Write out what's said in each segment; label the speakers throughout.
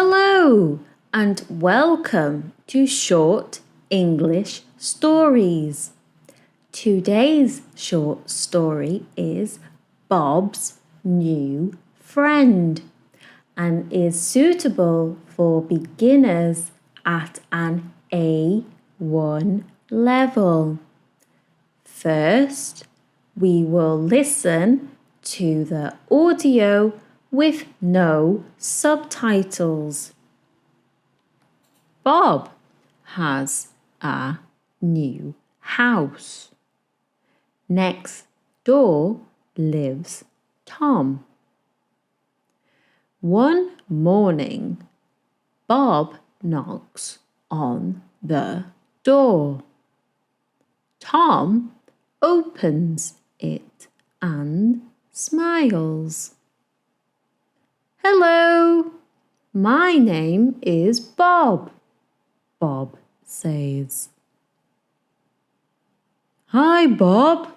Speaker 1: Hello and welcome to Short English Stories. Today's short story is Bob's New Friend and is suitable for beginners at an A1 level. First, we will listen to the audio with no subtitles. Bob has a new house. Next door lives Tom. One morning, Bob knocks on the door. Tom opens it and smiles. Hello, my name is Bob, Bob says. Hi, Bob.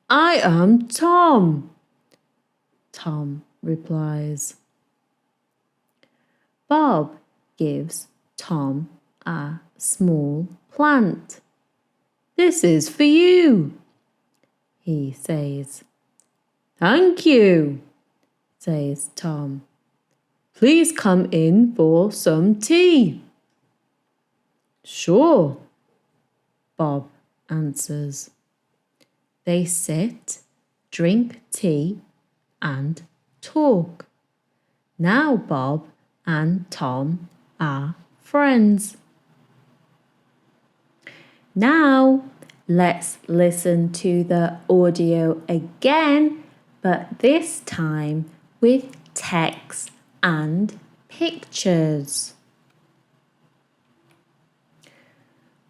Speaker 1: I am Tom, Tom replies. Bob gives Tom a small plant. This is for you, he says. Thank you, says Tom. Please come in for some tea. Sure, Bob answers. They sit, drink tea, and talk. Now Bob and Tom are friends. Now let's listen to the audio again, but this time with text and pictures.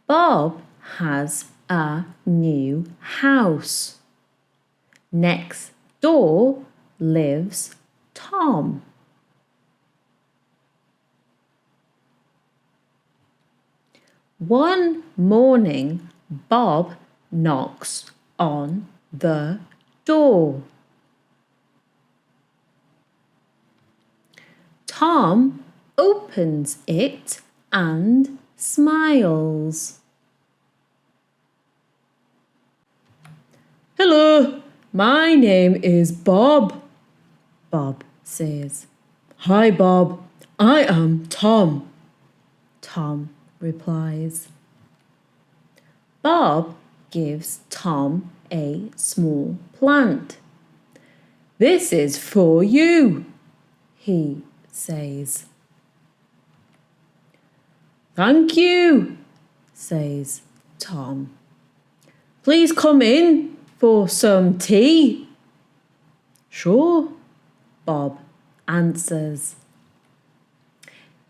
Speaker 1: Bob has a new house. Next door lives Tom. One morning, Bob knocks on the door. Tom opens it and smiles. Hello, my name is Bob, Bob says. Hi, Bob. I am Tom, Tom replies. Bob gives Tom a small plant. This is for you, he says. Thank you, says Tom. Please come in for some tea. Sure, Bob answers.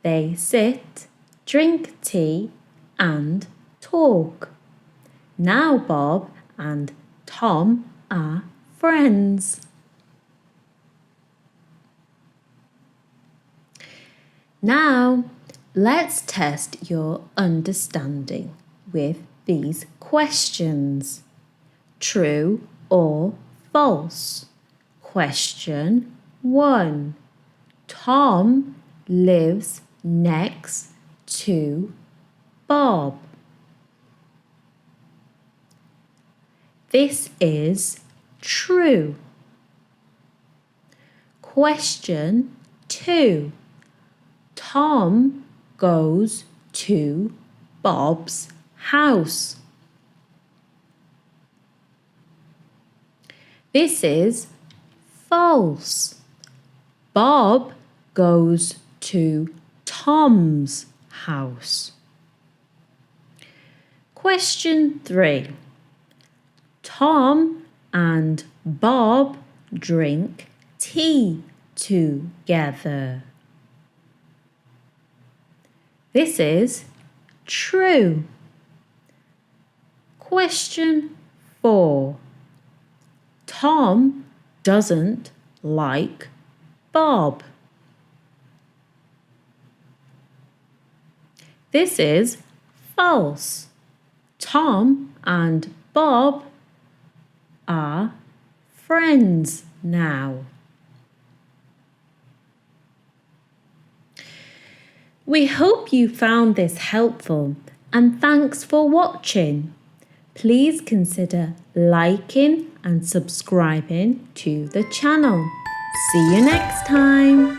Speaker 1: They sit, drink tea, and talk. Now Bob and Tom are friends. Now, let's test your understanding with these questions. True or false? Question 1. Tom lives next to Bob. This is true. Question 2. Tom goes to Bob's house. This is false. Bob goes to Tom's house. Question 3. Tom and Bob drink tea together. This is true. Question 4. Tom doesn't like Bob. This is false. Tom and Bob are friends now. We hope you found this helpful and thanks for watching. Please consider liking and subscribing to the channel. See you next time.